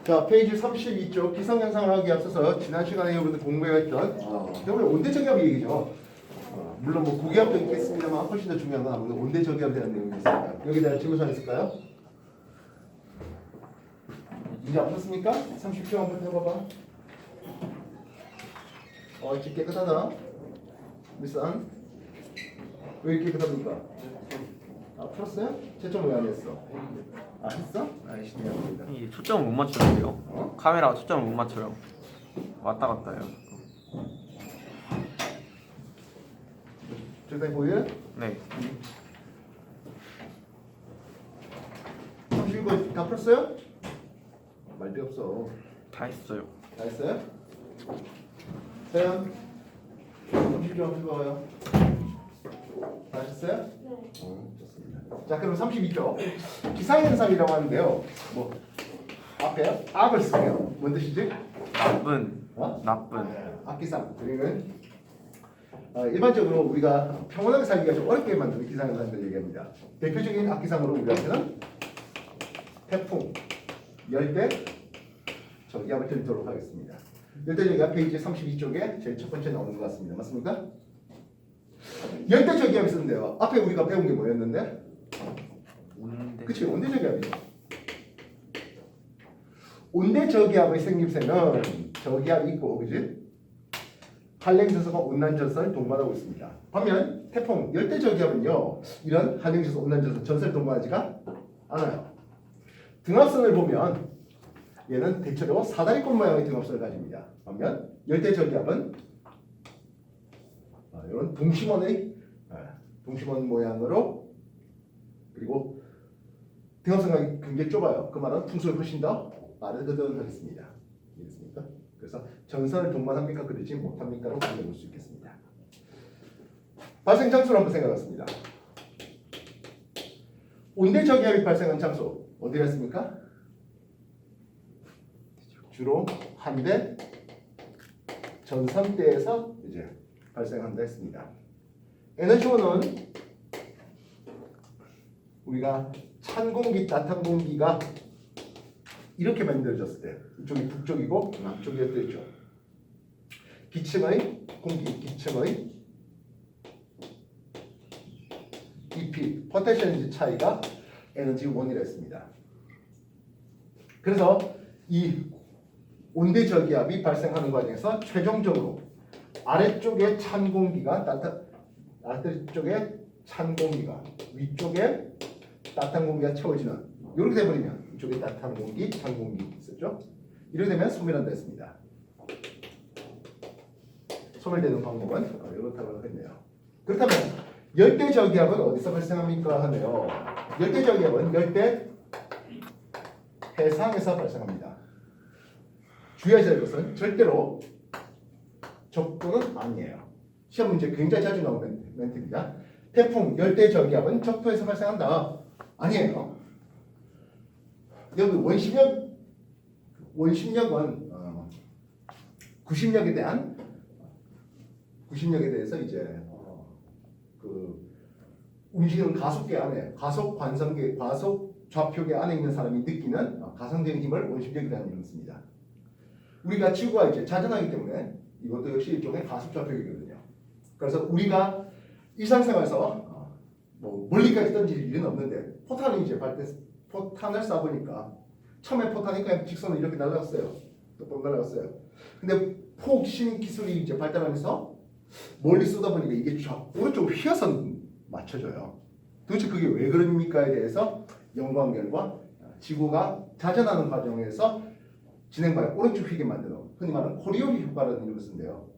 자, 페이지 32쪽 기상현상을 하기 앞서서 지난 시간에 여러분들 공부했던 여러분 온대저기압 얘기죠. 물론 뭐 고기압도 있겠습니다만 훨씬 더 중요한 건 아무래도 온대저기압에 대한 내용이 있습니다. 여기에 대한 질문 사항 있을까요? 문제 안 풀었습니까? 30초 한번 해봐봐. 집 깨끗하다. 미스안? 왜 이렇게 깨끗합니까? 풀었어요? 채점 왜 안 했어? 했어? 아이씨, 미안합니다. 이 초점을 못 맞추는데요. 카메라가 초점을 못 맞춰요. 왔다 갔다 해요. 저기까지 보여요? 네. 31번 다 풀었어요? 말이 없어. 다 했어요. 다 했어요? 세연 30점 해봐요. 다 하셨어요? 네. 좋습니다. 자, 그럼 32쪽 기상현상이라고 하는데요. 뭐 앞에 악을 쓰네요. 뭔 뜻이지? 나쁜. 어? 나쁜. 악기상. 그리고는 일반적으로 우리가 평온하게 살기가 좀 어렵게 만드는 기상현상들 얘기합니다. 대표적인 악기상으로 우리한테는 태풍, 열대, 저기압을 드리도록 하겠습니다. 열대 저기압 페이지 32쪽에 제일 첫 번째 나오는 것 같습니다. 맞습니까? 열대 저기압이 있었는데요. 앞에 우리가 배운 게 뭐였는데? 온대. 그치, 온대 저기압이죠. 온대 저기압의 생김새는 저기압이 있고, 그지? 한랭저서가 온난전설 동반하고 있습니다. 반면 태풍, 열대 저기압은요, 이런 한랭저서, 온난전설, 전설 동반하지가 않아요. 등압선을 보면 얘는 대체로 사다리꽃 모양의 등압선을 가집니다. 반면 열대 저기압은 이런 동심원 모양으로, 그리고 등압선이 굉장히 좁아요. 그 말은 풍속이 훨씬 더 빠르거든 하겠습니다. 이해됐습니까? 그래서 전선을 동반합니까? 그러지 못합니까로 분류해볼 수 있겠습니다. 발생 장소를 한번 생각해봤습니다. 온대 저기압이 발생한 장소 어디였습니까? 주로 한대 전선대에서 이제 발생한다 했습니다. 에너지원은 우리가 찬 공기, 따뜻한 공기가 이렇게 만들어졌을 때 이쪽이 북쪽이고 남쪽이었다 했죠. 기층의 공기, 기층의 EP, 포텐셜 에너지 차이가 에너지 원이라 했습니다. 그래서 이 온대 저기압이 발생하는 과정에서 최종적으로 아래쪽에 찬 공기가 아래쪽에 찬 공기가 위쪽에 따뜻한 공기가 채워지는, 이렇게 돼버리면 이쪽에 따뜻한 공기, 찬 공기 있었죠? 이렇게 되면 소멸한다 했습니다. 소멸되는 방법은 이렇다고 했네요. 그렇다면 열대 저기압은 어디서 발생합니까 하네요. 열대 저기압은 열대 해상에서 발생합니다. 주의하셔야 할 것은 절대로 적도는 아니에요. 시험 문제 굉장히 자주 나오는 멘트입니다. 태풍, 열대 저기압은 적도에서 발생한다. 아니에요. 여기 원심력은 구심력에 대해서 이제 그 움직이는 가속계 안에, 가속 관성계, 가속 좌표계 안에 있는 사람이 느끼는 가상적인 힘을 원심력이라는 이름을 씁니다. 우리가 지구가 이제 자전하기 때문에 이것도 역시 일종의 가속 좌표계거든요. 그래서 우리가 일상생활에서 뭐 멀리까지 던질 일은 없는데 포탄이 이제 포탄을 쏴보니까 처음에 포탄이 그냥 직선으로 이렇게 날아갔어요. 똑바로 날아갔어요. 근데 폭신 기술이 이제 발달하면서 멀리 쏘다보니까 이게 오른쪽으로 휘어서 맞춰져요. 도대체 그게 왜 그럽니까에 대해서 연구한 결과 지구가 자전하는 과정에서 진행바에 오른쪽 휘게 만드는, 흔히 말하는 코리오리 효과라는 이름을 쓴대요.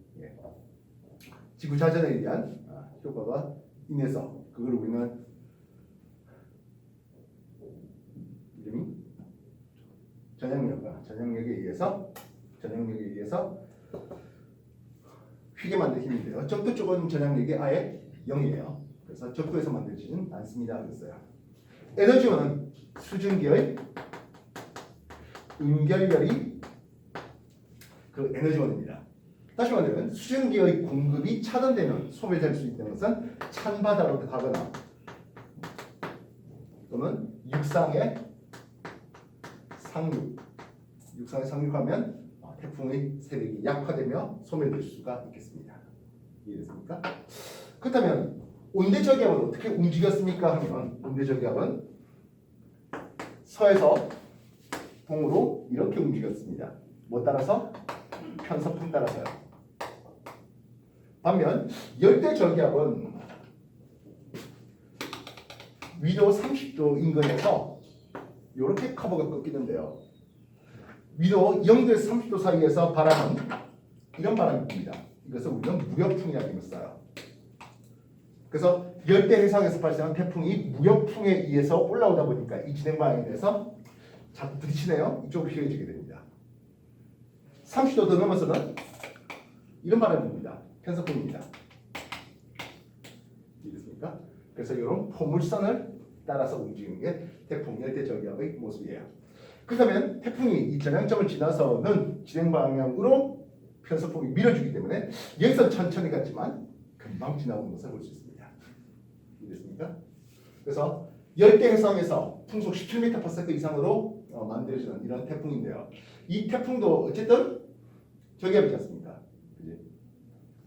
지구 자전에 의한 효과가 인해서 그걸 우리는 이름이 전향력에 의해서 휘게 만든 힘인데요. 적도 쪽은 전향력이 아예 0이에요. 그래서 적도에서 만들지는 않습니다. 그랬어요. 에너지원은 수증기의 은결열이 그 에너지원입니다. 다시 말하면 수증기의 공급이 차단되면 소멸될 수 있는 것은 찬 바다로 가거나 또는 육상의 상륙, 육상에 상륙하면 태풍의 세력이 약화되며 소멸될 수가 있겠습니다. 이해됐습니까? 그렇다면 온대저기압은 어떻게 움직였습니까? 하면 온대저기압은 서에서 동으로 이렇게 움직였습니다. 뭐 따라서? 편서풍 따라서요. 반면 열대저기압은 위도 30도 인근에서 이렇게 커브가 꺾이는데요. 위도 0도에서 30도 사이에서 바람은 이런 바람이 붑니다. 이것을 우리는 무역풍이라고 불러요. 그래서 열대 해상에서 발생한 태풍이 무역풍에 의해서 올라오다 보니까 이 진행 방향에 대해서 자꾸 부딪히네요. 이쪽으로 휘어지게 됩니다. 30도 더 넘어서는 이런 바람이 붑니다. 편서풍입니다. 이해됐습니까? 그래서 이런 포물선을 따라서 움직이는 게 태풍 열대저기압의 모습이에요. 그렇다면 태풍이 이 전향점을 지나서는 진행 방향으로 편서풍이 밀어주기 때문에 여기서 천천히 갔지만 금방 지나오는 것을 볼 수 있습니다. 이해됐습니까? 그래서 열대 해상에서 풍속 17m/s 이상으로 만들어지는 이런 태풍인데요. 이 태풍도 어쨌든 저기압이지 않습니까? 그지?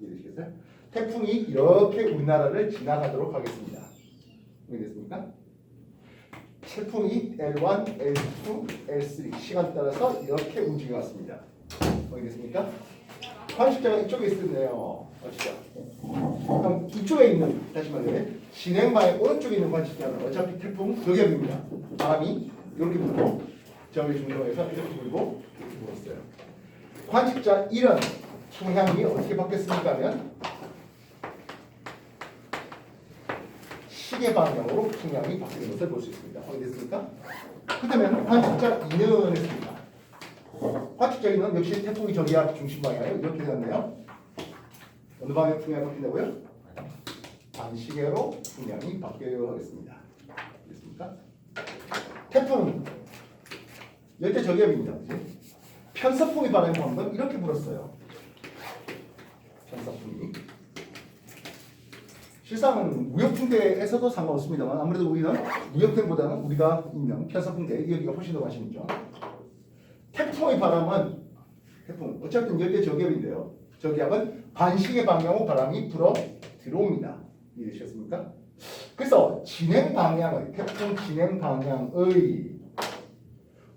이해되시겠어요? 태풍이 이렇게 우리나라를 지나가도록 하겠습니다. 이해됐습니까? 태풍이 L1, L2, L3 시간 따라서 이렇게 움직여왔습니다. 알겠습니까? 관측자가 이쪽에 있었네요. 아시죠? 그럼 이쪽에 있는, 다시 말해 진행 방향 오른쪽에 있는 관측자는 어차피 태풍 저기압입니다. 바람이 이렇게 불고 저기 중동에서 이렇게 불고 이렇게 불었어요. 관측자 1은 풍향이 어떻게 바뀌었습니까? 하면 시계 방향으로 풍향이 바뀌는 것을 볼 수 있습니다. 확인됐습니까? 그렇다면 관측자 2는 했습니다. 관측자 2는 역시 태풍이 저기압 중심 방향이 이렇게 되었네요. 어느 방향 풍향이 바뀐다고요? 반시계로 풍향이 바뀌어야 하겠습니다. 됐습니까? 태풍은 열대 저기압입니다. 그치? 편서풍이 바람이 부는 건 이렇게 불었어요. 편서풍이. 실상은 무역풍대에서도 상관없습니다만 아무래도 우리는 무역풍보다는 우리가 있는 편서풍대 여기가 훨씬 더 관심이죠. 태풍의 바람은 태풍 어쨌든 열대 저기압인데요. 저기압은 반시계 방향으로 바람이 불어 들어옵니다. 이해되셨습니까? 그래서 진행 방향의 태풍 진행 방향의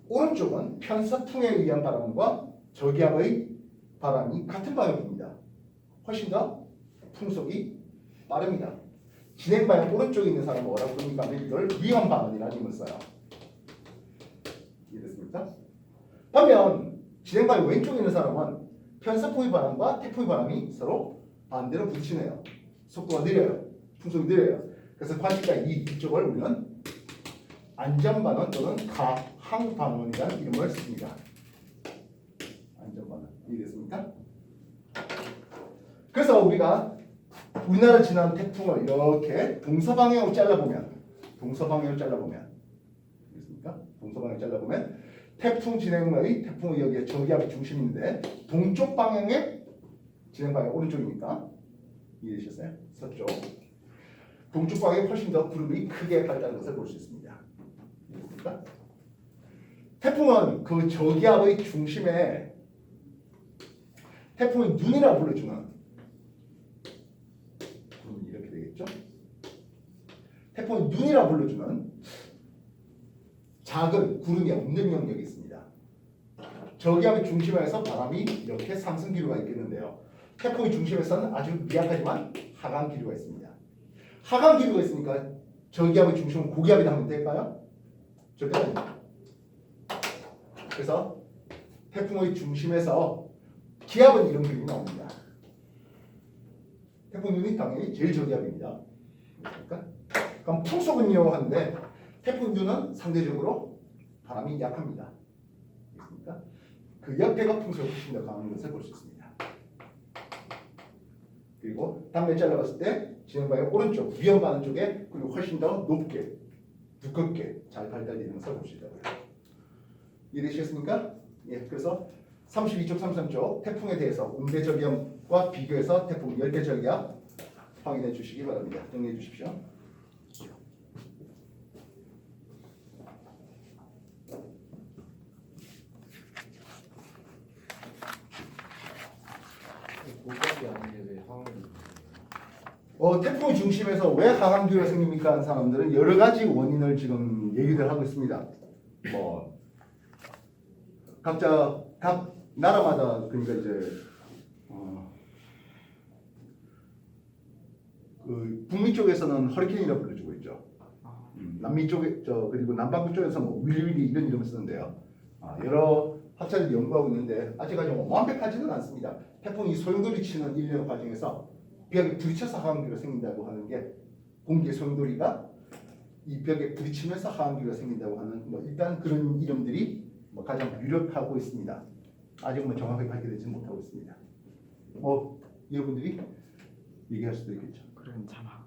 오른쪽은 편서풍에 의한 바람과 저기압의 바람이 같은 방향입니다. 훨씬 더 풍속이 빠릅니다. 진행 방향 오른쪽에 있는 사람은 뭐라고 부릅니까? 이걸 위험 반원이라는 힘을 써요. 이해됐습니까? 반면 진행 방향 왼쪽에 있는 사람은 편서풍의 바람과 태풍의 바람이 서로 반대로 부딪히네요. 속도가 느려요. 풍속이 느려요. 그래서 관측자 이쪽을 우리는 안전반원 또는 가항반원이라는 이름을 씁니다. 안전반원. 이해됐습니까? 그래서 우리가 우리나라 지나는 태풍을 이렇게 동서방향으로 잘라보면 알겠습니까? 동서방향으로 잘라보면 태풍 진행의 태풍의 여기에 저기압이 중심인데 동쪽 방향의 진행 방향 오른쪽이니까 이해되셨어요? 서쪽 동쪽 방향이 훨씬 더 구름이 크게 발달하는 것을 볼 수 있습니다. 이해됐습니까? 태풍은 그 저기압의 중심에 태풍의 눈이라 불러주는 이렇게 되겠죠? 태풍의 눈이라 불러주는 작은 구름이 없는 영역이 있습니다. 저기압의 중심에서 바람이 이렇게 상승 기류가 있겠는데요. 태풍의 중심에서는 아주 미약하지만 하강 기류가 있습니다. 하강 기류가 있으니까 저기압의 중심은 고기압이 하면 될까요? 절대 아닙니다. 그래서 태풍의 중심에서 기압은 이런 그림이 나옵니다. 태풍 눈이 당연히 제일 저기압입니다. 그러니까 그럼 풍속은요 하는데 태풍 눈은 상대적으로 바람이 약합니다. 그렇습니까? 그 옆에가 풍속이 훨씬 더 강한 것을 볼 수 있습니다. 그리고 단면 잘라봤을 때 진행 방향 오른쪽 위험 반응 쪽에 그리고 훨씬 더 높게 두껍게 잘 발달되는 것을 볼 수 있다고요. 이해되셨습니까? 예, 그래서 32쪽, 33쪽 태풍에 대해서 온대저기압과 비교해서 태풍 열대저기압 확인해 주시기 바랍니다. 정리해 주십시오. 못밖에 아닌데 왜 하원이 태풍의 중심에서 왜 하강기후가 생깁니까? 하는 사람들은 여러 가지 원인을 지금 얘기들 하고 있습니다. 뭐 각 나라마다 그러니까 이제 그 북미 쪽에서는 허리케인이라고 불러주고 있죠. 남미 쪽에 그리고 남반구 쪽에서 뭐 윌리 이런 이름을 쓰는데요. 여러 학자들이 연구하고 있는데 아직까지 뭐 완벽하지는 않습니다. 태풍이 소용돌이 치는 일련 과정에서 벽에 부딪혀서 하강기후가 생긴다고 하는 게 공기의 소용돌이가 이 벽에 부딪히면서 하강기후가 생긴다고 하는 뭐 일단 그런 이름들이 뭐 가장 유력하고 있습니다. 아직 뭐 정확하게 밝혀내지 못하고 있습니다. 뭐 여러분들이 얘기할 수도 있겠죠. 그런 자막.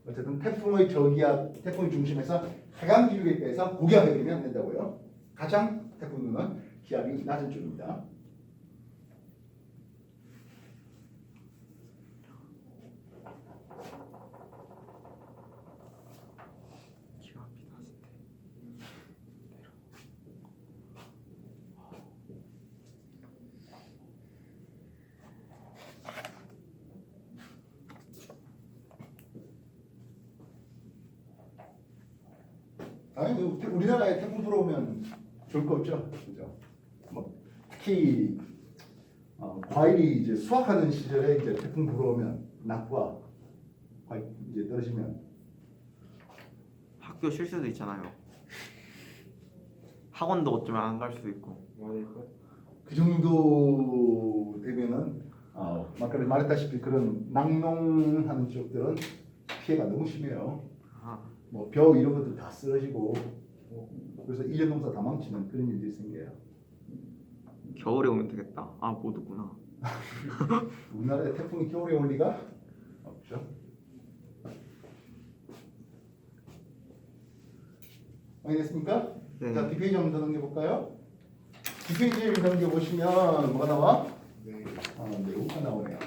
어쨌든 태풍의 저기압, 태풍의 중심에서 하강 기류에 대해서 고기압이 되면 안 된다고요. 가장 태풍은 기압이 낮은 쪽입니다. 기압이 낮은데. 아니 우리나라에 태풍 불어오면 좋을 거 없죠, 그죠? 뭐 특히 과일이 이제 수확하는 시절에 이제 태풍 불어오면 낙과 과일 이제 떨어지면 학교 쉴 수도 있잖아요. 학원도 어쩌면 안 갈 수도 있고. 그 정도 되면은 아까 말했다시피 그런 낙농하는 지역들은 피해가 너무 심해요. 아, 뭐 벼 이런 것도 다 쓰러지고 그래서 일년 농사 다 망치는 그런 일들이 생겨요. 겨울에 오면 되겠다. 아, 못 오구나. 우리나라에 태풍이 겨울에 올 리가 없죠. 알겠습니까? 네. 자, 뒷페이지 한번 더 넘겨볼까요? 뒷페이지를 넘겨보시면 뭐가 나와? 네. 내용가 나오네요.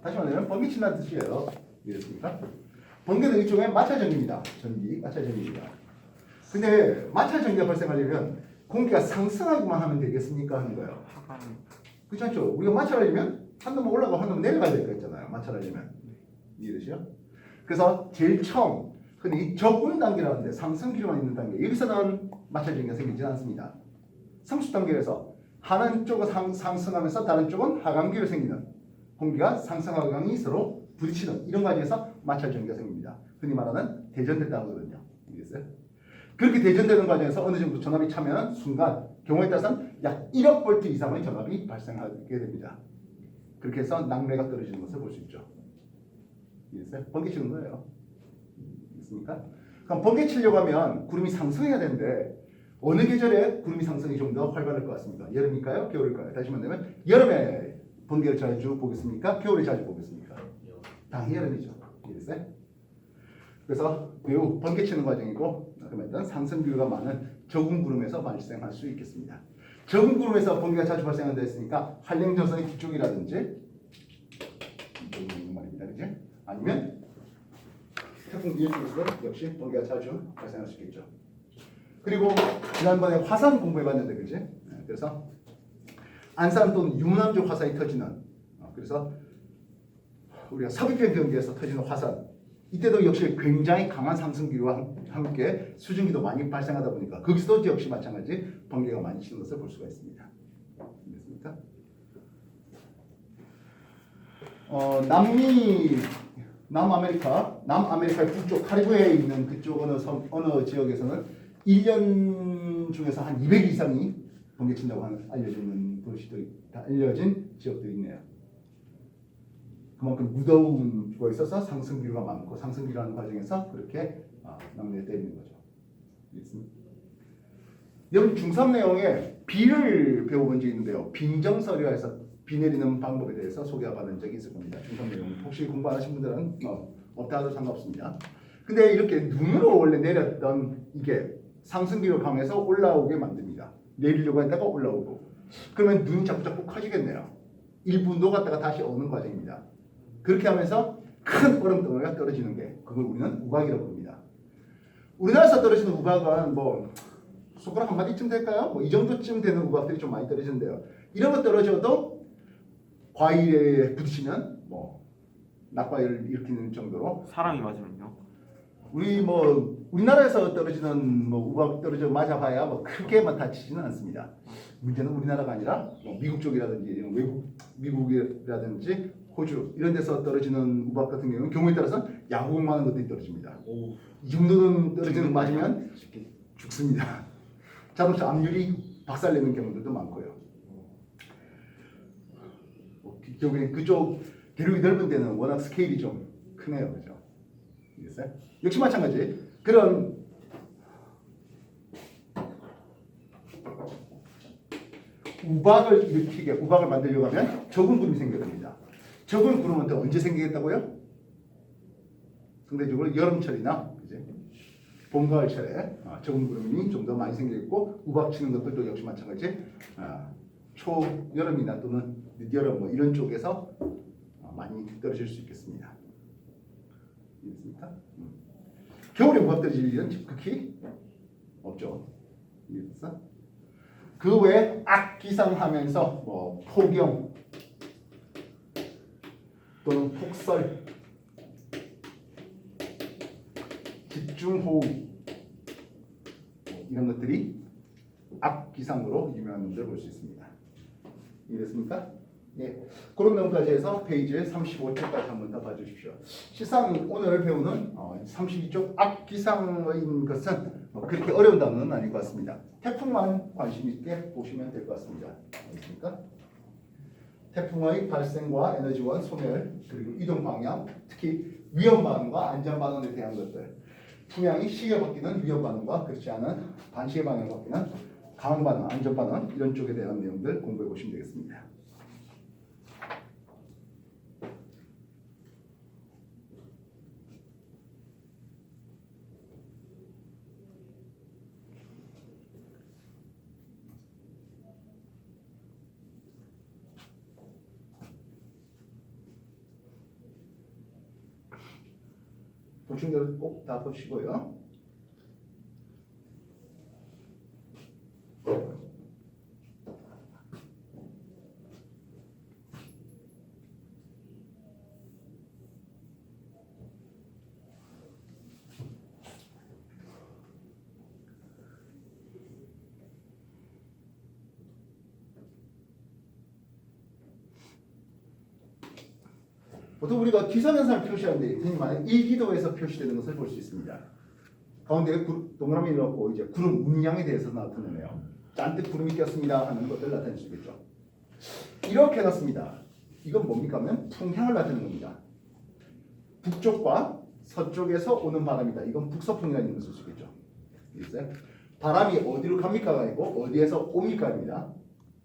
다시 말하면 번개 친다는 뜻이에요. 이해됐습니까? 번개는 일종의 마찰전기입니다. 전기, 마찰전기입니다. 근데 마찰전기가 발생하려면 공기가 상승하기만 하면 되겠습니까? 하는 거예요. 하강. 그렇지 않죠? 우리가 마찰하려면 한 놈은 올라가고 한 놈은 내려가야 될 거 있잖아요. 마찰하려면. 이해되시죠? 그래서 제일 처음 흔히 적응 단계라는데 상승 기류만 있는 단계. 여기서는 마찰전기가 생기지 않습니다. 상수 단계에서 하는 쪽은 상승하면서 다른 쪽은 하강기로 생기는 공기가 상승 하강이 서로 부딪히는 이런 과정에서 마찰전기가 생깁니다. 흔히 말하는 대전됐다 하거든요. 이해됐어요? 그렇게 대전되는 과정에서 어느 정도 전압이 차면 순간 경우에 따라서는 약 1억 볼트 이상의 전압이 발생하게 됩니다. 그렇게 해서 낙뢰가 떨어지는 것을 볼 수 있죠. 이해됐어요? 번개 치는 거예요. 있습니까? 그럼 번개 치려고 하면 구름이 상승해야 되는데 어느 계절에 구름이 상승이 좀 더 활발할 것 같습니까? 여름일까요? 겨울일까요? 다시 말하면 여름에 번개를 자주 보겠습니까? 겨울에 자주 보겠습니까? 당연히 여름이죠. 이해됐어요? 그래서 매우 번개 치는 과정이고 그러면 상승 기류가 많은 적은 구름에서 발생할 수 있겠습니다. 적은 구름에서 번개가 자주 발생한다 했으니까 한랭전선의 뒤쪽이라든지 이런 말입니다. 그지? 아니면 태풍 뒤에 쪽에서도 역시 번개가 자주 발생할 수 있겠죠. 그리고 지난번에 화산 공부해봤는데 그지? 그래서 안산 또는 유남쪽 화산이 터지는 그래서 우리가 서귀편 경기에서 터지는 화산 이때도 역시 굉장히 강한 상승 기류와 함께 수증기도 많이 발생하다 보니까 거기서도 역시 마찬가지 번개가 많이 치는 것을 볼 수가 있습니다. 됐습니까? 남아메리카의 북쪽 카리브해에 있는 그쪽 어느 지역에서는 1년 중에서 한 200 이상이 번개 친다고 하는 알려진 지역들이 있네요. 그만큼 무더운 거에 있어서 상승 기류가 많고 상승 기류하는 과정에서 그렇게 낙뢰를 때리는 거죠. 알겠습니까? 여러분 중3 내용에 비를 배워본 적이 있는데요. 빈정서류에서 비 내리는 방법에 대해서 소개받은 적이 있을 겁니다. 중3 내용 혹시 공부 안 하신 분들은 없다 하도 상관없습니다. 근데 이렇게 눈으로 원래 내렸던 이게 상승 기류가 강해서 올라오게 만듭니다. 내리려고 했다가 올라오고 그러면 눈이 자꾸 커지겠네요. 일부 녹았다가 다시 오는 과정입니다. 그렇게 하면서 큰 얼음덩어리가 떨어지는 게 그걸 우리는 우박이라고 부릅니다. 우리나라에서 떨어지는 우박은 뭐 손가락 한 마디쯤 될까요? 뭐 이 정도쯤 되는 우박들이 좀 많이 떨어지는데요. 이런 거 떨어져도 과일에 부딪히면 뭐 낙과일을 일으키는 정도로 사람이 맞으면요. 우리나라에서 떨어지는 우박 떨어져 맞아봐야 크게만 다치지는 않습니다. 문제는 우리나라가 아니라 미국 쪽이라든지 미국이라든지 호주 이런 데서 떨어지는 우박 같은 경우는 경우에 따라서 야구공만한 것들이 떨어집니다. 이 정도는 떨어지는 거 맞으면 죽습니다. 자동차 압률이 박살내는 경우들도 많고요. 결국에 그쪽 대륙이 넓은 데는 워낙 스케일이 좀 크네요, 그죠? 알겠어요? 역시 마찬가지. 그런 우박을 만들려고 하면 적은 구름이 생겨야 됩니다. 적은 구름은 또 언제 생기겠다고요? 상대적으로 여름철이나 이제 봄, 가을철에 적은 구름이 좀 더 많이 생기고 우박 치는 것들도 역시 마찬가지. 초여름이나 또는 늦여름 이런 쪽에서 많이 떨어질 수 있겠습니다. 이해됐습니까? 겨울에 우박 떨어질 일은 극히 없죠. 이해됐어? 그 외에 악기상하면서 폭염 또는 폭설, 집중호우 이런 것들이 악기상으로 유명한 것들을 볼 수 있습니다. 이해됐습니까? 예. 그런 내용까지 해서 페이지 35쪽까지 한번 더 봐주십시오. 실상 오늘 배우는 32쪽 악기상인 것은 그렇게 어려운 단어는 아닐 것 같습니다. 태풍만 관심 있게 보시면 될 것 같습니다. 알겠습니까? 태풍의 발생과 에너지원, 소멸, 그리고 이동 방향, 특히 위험 반응과 안전 반응에 대한 것들, 풍향이 시계 바뀌는 위험 반응과 그렇지 않은 반시계 방향 바뀌는 강한 반응, 안전 반응 이런 쪽에 대한 내용들 공부해 보시면 되겠습니다. 보충들을 꼭 다 보시고요. 보통 우리가 기상현상을 표시하는데 만약 일기도에서 표시되는 것을 볼 수 있습니다. 가운데 동그라미 넣고 이제 구름 운량에 대해서 나타내네요. 잔뜩 구름이 꼈습니다 하는 것들 나타낼 수 있겠죠. 이렇게 해놨습니다. 이건 뭡니까 하면 풍향을 나타내는 겁니다. 북쪽과 서쪽에서 오는 바람이다. 이건 북서풍이라는 것을 쓸 수 있겠죠. 알겠어요? 바람이 어디로 갑니까가 아니고 어디에서 옵니까입니다.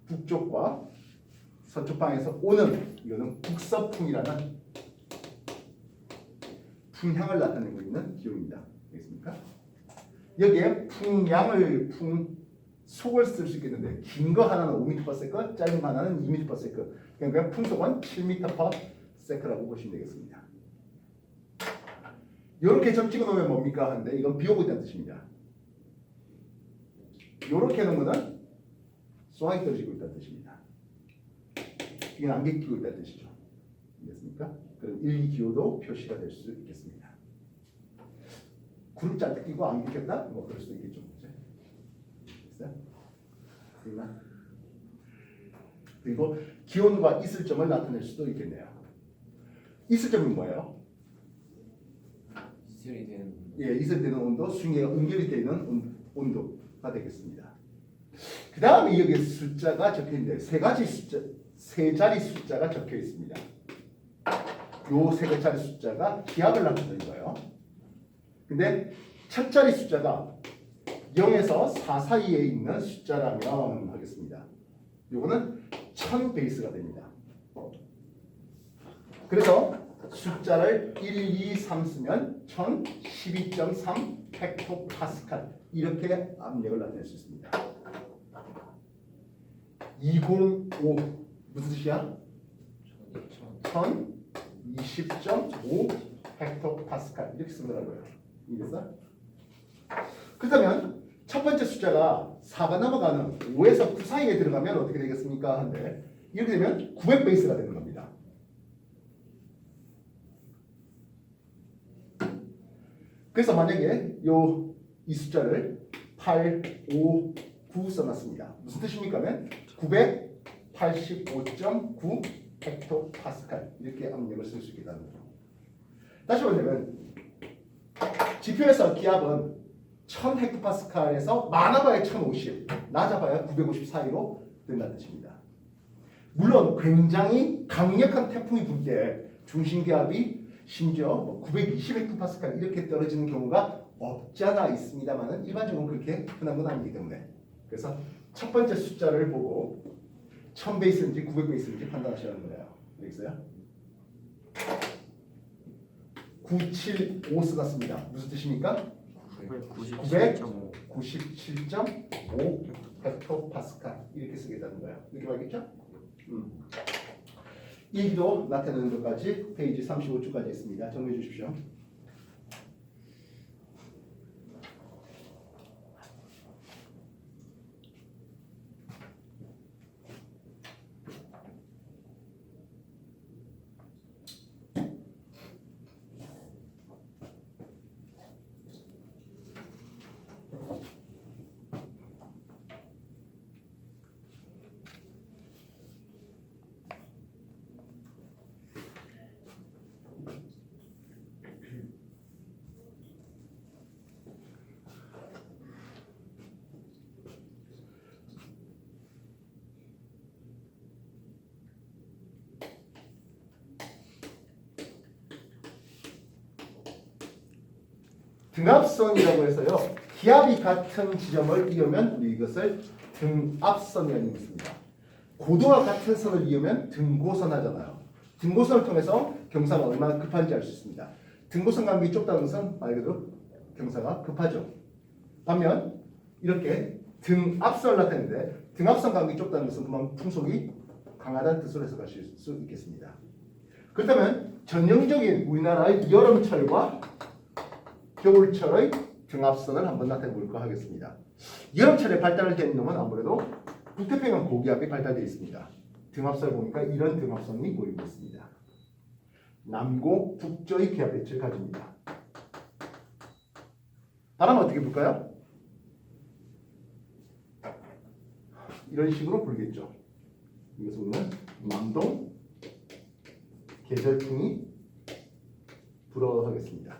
북쪽과 서쪽 방에서 오는 이거는 북서풍이라는 풍향을 나타내고 있는 기호입니다. 알겠습니까? 여기에 풍속을 쓸 수 있겠는데 긴 거 하나는 5m/s, 짧은 거 하나는 2m/s. 그러니까 풍속은 7m/s라고 보시면 되겠습니다. 이렇게 점 찍어놓으면 뭡니까 하는데 이건 비 오고 있다는 뜻입니다. 이렇게 하는 거는 쏘아이 떨어지고 있다는 뜻입니다. 이건 안개 끼고 있다는 뜻이죠. 알겠습니까? 그럼 일기기호도 표시가 될 수 있겠습니다. 구름 잔뜩 끼고 안개 꼈다? 그럴 수도 있겠죠. 됐어요? 그리고 기온과 이슬점을 나타낼 수도 있겠네요. 이슬점은 뭐예요? 이슬이 되는 예, 이슬되는 온도, 숭해가 응결이 되는 온도가 되겠습니다. 그 다음에 여기 숫자가 적혀 있는데 세 자리 숫자가 적혀 있습니다. 요 세 자리 숫자가 기압을 나타내는 거예요. 근데 첫 자리 숫자가 0에서 4 사이에 있는 숫자라면 하겠습니다. 요거는 1000 베이스가 됩니다. 그래서 숫자를 1, 2, 3 쓰면 1000, 12.3 헥토파스칼 이렇게 압력을 나타낼 수 있습니다. 205 무슨 뜻이야? 1020.5 헥토파스칼 이렇게 쓰더라고요. 이해됐어? 그렇다면 첫 번째 숫자가 4가 넘어가는 5에서 9 사이에 들어가면 어떻게 되겠습니까? 한데 이렇게 되면 900 베이스가 되는 겁니다. 그래서 만약에 이 숫자를 8, 5, 9 써놨습니다. 무슨 뜻입니까? 하면 985.9 헥토파스칼 이렇게 압력을 쓸 수 있다는 거죠. 다시 보자면 지표에서 기압은 1000 헥토파스칼에서 많아봐야 1050, 낮아봐야 950 사이로 된다는 뜻입니다. 물론 굉장히 강력한 태풍이 불 때 중심 기압이 심지어 920 헥토파스칼 이렇게 떨어지는 경우가 없지 않아 있습니다만은 일반적으로 그렇게 흔한 건 아니기 때문에 그래서 첫 번째 숫자를 보고 1000 베이스인지 900 베이스인지 판단하시라는 거예요. 알겠어요? 975 써놨습니다. 무슨 뜻입니까? 997.5 997.5 헥토파스칼 이렇게 쓰겠다는 거예요. 이렇게 알겠죠? 이 얘기도 나타내는 것까지 페이지 35쪽까지 있습니다. 정리해 주십시오. 등압선이라고 해서요. 기압이 같은 지점을 이으면 우리 이것을 등압선이라는 게 있습니다. 고도와 같은 선을 이으면 등고선 하잖아요. 등고선을 통해서 경사가 얼마나 급한지 알 수 있습니다. 등고선 간격이 좁다는 것은 말 그대로 경사가 급하죠. 반면 이렇게 등압선을 나타내는데 등압선 간격이 좁다는 것은 그만 풍속이 강하다는 뜻으로 해석하실 수 있겠습니다. 그렇다면 전형적인 우리나라의 여름철과 겨울철의 등압선을 한번 나타내 볼까 하겠습니다. 여름철에 발달된 놈은 아무래도 북태평양 고기압이 발달되어 있습니다. 등압선을 보니까 이런 등압선이 보이고 있습니다. 남고 북저의 기압 배치를 가집니다. 바람은 어떻게 불까요? 이런 식으로 불겠죠. 이것을 우리는 남동 계절풍이 불어 하겠습니다.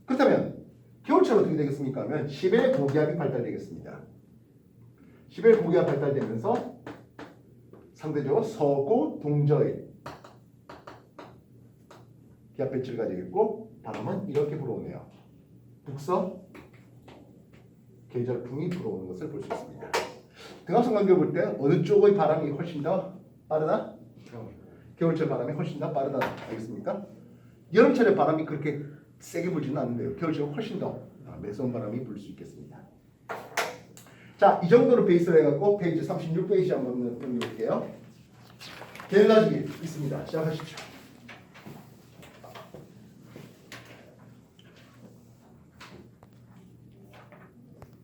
그렇다면 겨울철 어떻게 되겠습니까? 하면 시베리아 고기압이 발달되겠습니다. 시베리아 고기압 발달되면서 상대적으로 서고 동저의 기압 배치를 가지겠고 바람은 이렇게 불어오네요. 북서 계절풍이 불어오는 것을 볼 수 있습니다. 등압선 간격을 볼 때 어느 쪽의 바람이 훨씬 더 빠르다? 겨울철 바람이 훨씬 더 빠르다. 알겠습니까? 여름철에 바람이 그렇게 세게 불지는 않는데요. 겨울철은 훨씬 더 매서운 바람이 불 수 있겠습니다. 자, 이 정도로 베이스를 해갖고 페이지 36페이지 한번 넘겨볼게요. 계획 가지기 있습니다. 시작하십시오.